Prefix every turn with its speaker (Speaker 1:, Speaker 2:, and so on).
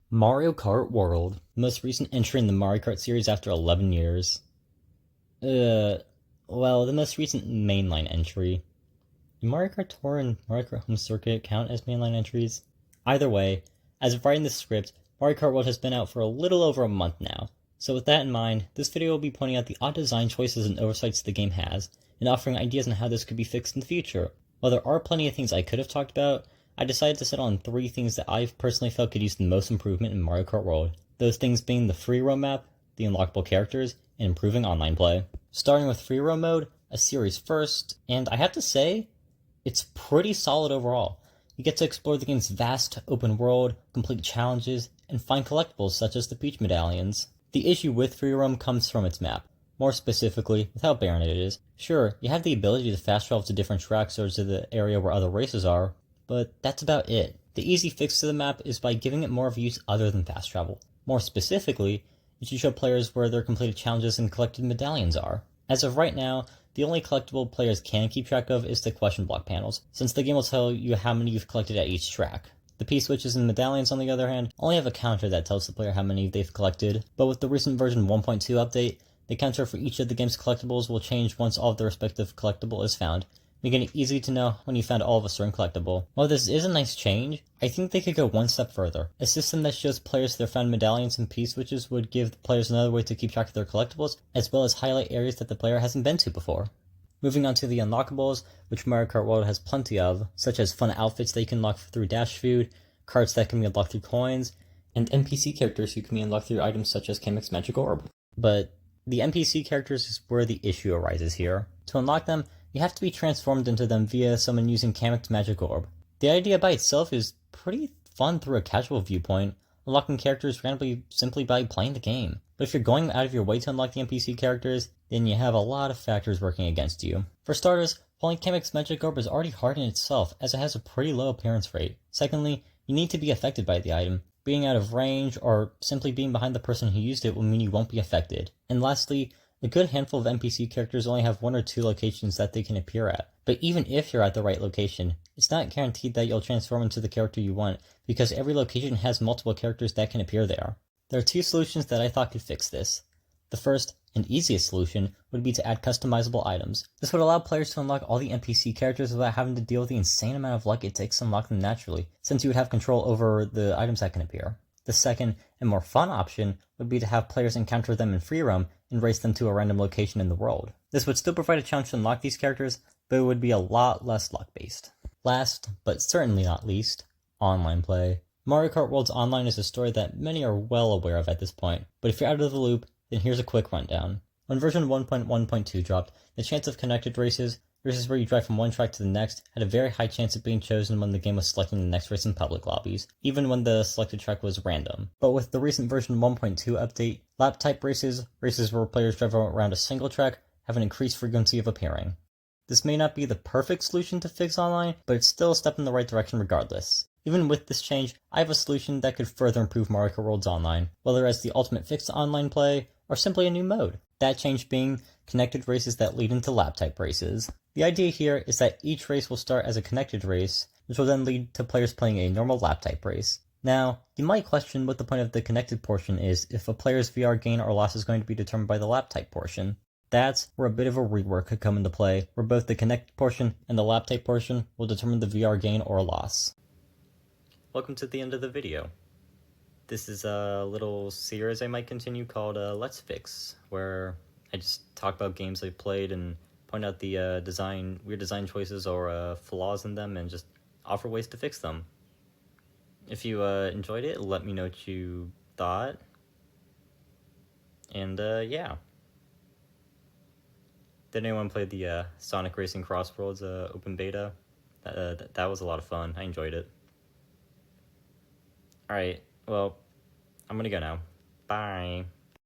Speaker 1: Mario Kart World, the most recent entry in the Mario Kart series after 11 years. The most recent mainline entry. Do Mario Kart Tour and Mario Kart Home Circuit count as mainline entries? Either way, as of writing this script, Mario Kart World has been out for a little over a month now. So with that in mind, this video will be pointing out the odd design choices and oversights the game has, and offering ideas on how this could be fixed in the future. While there are plenty of things I could have talked about, I decided to settle on 3 things that I've personally felt could use the most improvement in Mario Kart World. Those things being the free roam map, the unlockable characters, and improving online play. Starting with free roam mode, a series first, and I have to say, it's pretty solid overall. You get to explore the game's vast open world, complete challenges, and find collectibles such as the Peach medallions. The issue with free roam comes from its map. More specifically, with how barren it is. Sure, you have the ability to fast travel to different tracks or to the area where other races are, but that's about it. The easy fix to the map is by giving it more of a use other than fast travel. More specifically, it should show players where their completed challenges and collected medallions are. As of right now, the only collectible players can keep track of is the question block panels, since the game will tell you how many you've collected at each track. The P-switches and medallions, on the other hand, only have a counter that tells the player how many they've collected, but with the recent version 1.2 update, the counter for each of the game's collectibles will change once all of the respective collectible is found, making it easy to know when you found all of a certain collectible. While this is a nice change, I think they could go one step further. A system that shows players their found medallions and P-switches would give the players another way to keep track of their collectibles, as well as highlight areas that the player hasn't been to before. Moving on to the unlockables, which Mario Kart World has plenty of, such as fun outfits that you can unlock through dash food, carts that can be unlocked through coins, and NPC characters who can be unlocked through items such as Kamek's Magic Orb. But the NPC characters is where the issue arises here. To unlock them, you have to be transformed into them via someone using Kamek's Magic Orb. The idea by itself is pretty fun through a casual viewpoint, unlocking characters randomly simply by playing the game. But if you're going out of your way to unlock the NPC characters, then you have a lot of factors working against you. For starters, pulling Kamek's Magic Orb is already hard in itself, as it has a pretty low appearance rate. Secondly, you need to be affected by the item. Being out of range, or simply being behind the person who used it will mean you won't be affected. And lastly, a good handful of NPC characters only have 1 or 2 locations that they can appear at. But even if you're at the right location, it's not guaranteed that you'll transform into the character you want, because every location has multiple characters that can appear there. There are 2 solutions that I thought could fix this. The first, and easiest solution, would be to add customizable items. This would allow players to unlock all the NPC characters without having to deal with the insane amount of luck it takes to unlock them naturally, since you would have control over the items that can appear. The second, and more fun option, would be to have players encounter them in free roam and race them to a random location in the world. This would still provide a challenge to unlock these characters, but it would be a lot less luck-based. Last, but certainly not least, online play. Mario Kart World's online is a story that many are well aware of at this point, but if you're out of the loop, then here's a quick rundown. When version 1.1.2 dropped, the chance of connected races where you drive from one track to the next, had a very high chance of being chosen when the game was selecting the next race in public lobbies, even when the selected track was random. But with the recent version 1.2 update, lap-type races where players drive around a single track, have an increased frequency of appearing. This may not be the perfect solution to fix online, but it's still a step in the right direction regardless. Even with this change, I have a solution that could further improve Mario Kart World's online, whether as the ultimate fix to online play, or simply a new mode. That change being connected races that lead into lap-type races. The idea here is that each race will start as a connected race, which will then lead to players playing a normal lap-type race. Now, you might question what the point of the connected portion is if a player's VR gain or loss is going to be determined by the lap-type portion. That's where a bit of a rework could come into play, where both the connected portion and the lap-type portion will determine the VR gain or loss. Welcome to the end of the video. This is a little series I might continue called Let's Fix, where I just talk about games I've played and point out the weird design choices or flaws in them and just offer ways to fix them. If you enjoyed it, let me know what you thought. And yeah. Did anyone play the Sonic Racing Crossroads open beta? That was a lot of fun. I enjoyed it. Alright, well, I'm gonna go now. Bye.